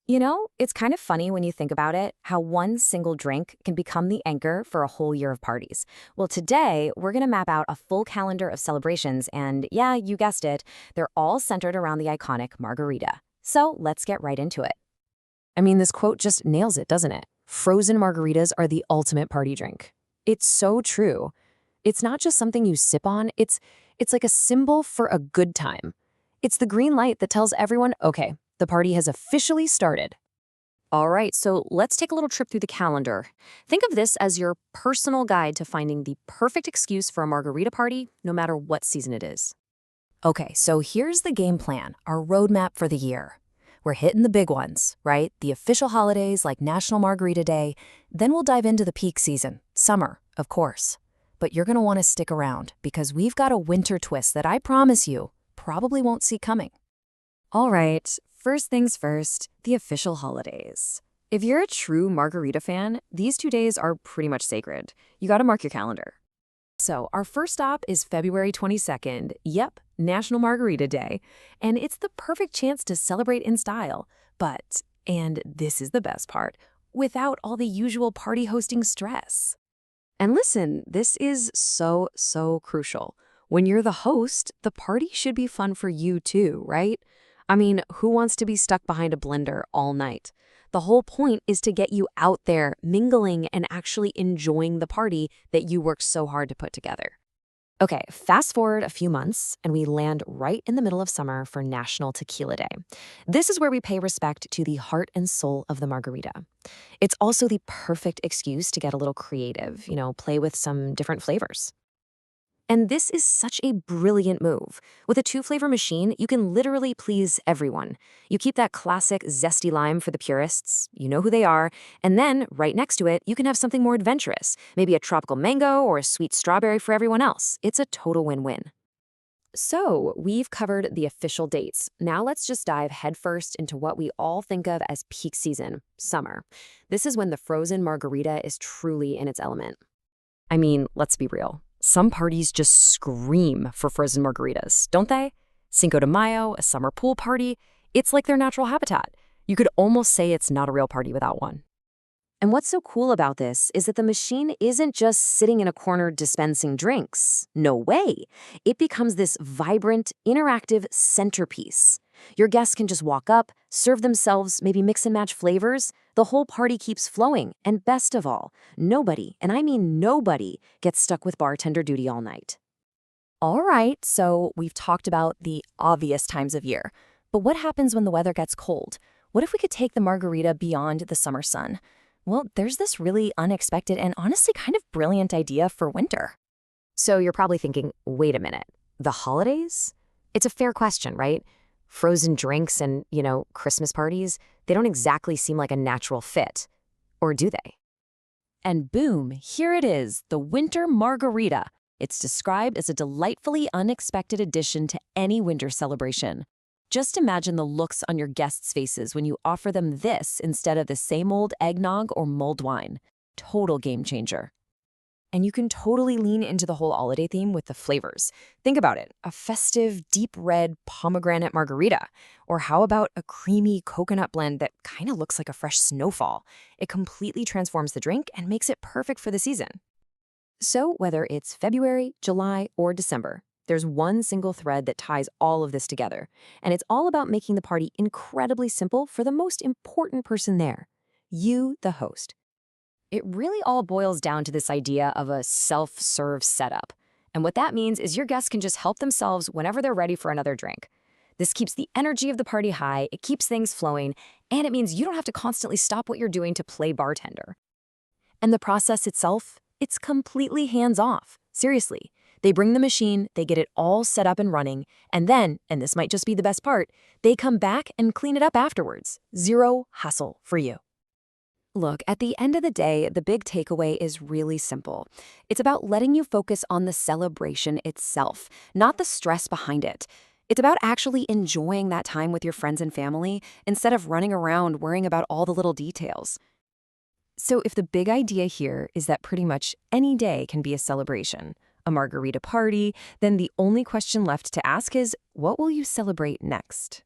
It's kind of funny when you think about it, how one single drink can become the anchor for a whole year of parties. Well, today, we're going to map out a full calendar of celebrations, and yeah, you guessed it, they're all centered around the iconic margarita. So let's get right into it. I mean, this quote just nails it, doesn't it? Frozen margaritas are the ultimate party drink. It's so true. It's not just something you sip on, it's like a symbol for a good time. It's the green light that tells everyone, okay, the party has officially started. All right, so let's take a little trip through the calendar. Think of this as your personal guide to finding the perfect excuse for a margarita party, no matter what season it is. Okay, so here's the game plan, our roadmap for the year. We're hitting the big ones, right? The official holidays like National Margarita Day. Then we'll dive into the peak season, summer, of course. But you're going to want to stick around because we've got a winter twist that I promise you probably won't see coming. All right, first things first, the official holidays. If you're a true margarita fan, these 2 days are pretty much sacred. You got to mark your calendar. So our first stop is February 22nd. Yep, National Margarita Day. And it's the perfect chance to celebrate in style. But, and this is the best part, without all the usual party hosting stress. And listen, this is so crucial. When you're the host, the party should be fun for you too, right? I mean, who wants to be stuck behind a blender all night? The whole point is to get you out there, mingling and actually enjoying the party that you worked so hard to put together. Okay, fast forward a few months, and we land right in the middle of summer for National Tequila Day. This is where we pay respect to the heart and soul of the margarita. It's also the perfect excuse to get a little creative, play with some different flavors. And this is such a brilliant move. With a two-flavor machine, you can literally please everyone. You keep that classic zesty lime for the purists, you know who they are, and then, right next to it, you can have something more adventurous, maybe a tropical mango or a sweet strawberry for everyone else. It's a total win-win. So, we've covered the official dates. Now let's just dive headfirst into what we all think of as peak season, summer. This is when the frozen margarita is truly in its element. I mean, let's be real. Some parties just scream for frozen margaritas, don't they? Cinco de Mayo, a summer pool party, it's like their natural habitat. You could almost say it's not a real party without one. And what's so cool about this is that the machine isn't just sitting in a corner dispensing drinks. No way. It becomes this vibrant, interactive centerpiece. Your guests can just walk up, serve themselves, maybe mix and match flavors. The whole party keeps flowing. And best of all, nobody, and I mean nobody, gets stuck with bartender duty all night. All right, so we've talked about the obvious times of year. But what happens when the weather gets cold? What if we could take the margarita beyond the summer sun? Well, there's this really unexpected and honestly kind of brilliant idea for winter. So you're probably thinking, wait a minute, the holidays? It's a fair question, right? Frozen drinks and, Christmas parties, they don't exactly seem like a natural fit. Or do they? And boom, here it is, the winter margarita. It's described as a delightfully unexpected addition to any winter celebration. Just imagine the looks on your guests' faces when you offer them this instead of the same old eggnog or mulled wine. Total game changer. And you can totally lean into the whole holiday theme with the flavors. Think about it, a festive, deep red pomegranate margarita. Or how about a creamy coconut blend that kind of looks like a fresh snowfall? It completely transforms the drink and makes it perfect for the season. So whether it's February, July, or December, there's one single thread that ties all of this together. And it's all about making the party incredibly simple for the most important person there, you, the host. It really all boils down to this idea of a self-serve setup. And what that means is your guests can just help themselves whenever they're ready for another drink. This keeps the energy of the party high, it keeps things flowing, and it means you don't have to constantly stop what you're doing to play bartender. And the process itself, it's completely hands-off. Seriously. They bring the machine, they get it all set up and running, and then, and this might just be the best part, they come back and clean it up afterwards. Zero hassle for you. Look, at the end of the day, the big takeaway is really simple. It's about letting you focus on the celebration itself, not the stress behind it. It's about actually enjoying that time with your friends and family instead of running around worrying about all the little details. So if the big idea here is that pretty much any day can be a celebration, a margarita party, then the only question left to ask is, what will you celebrate next?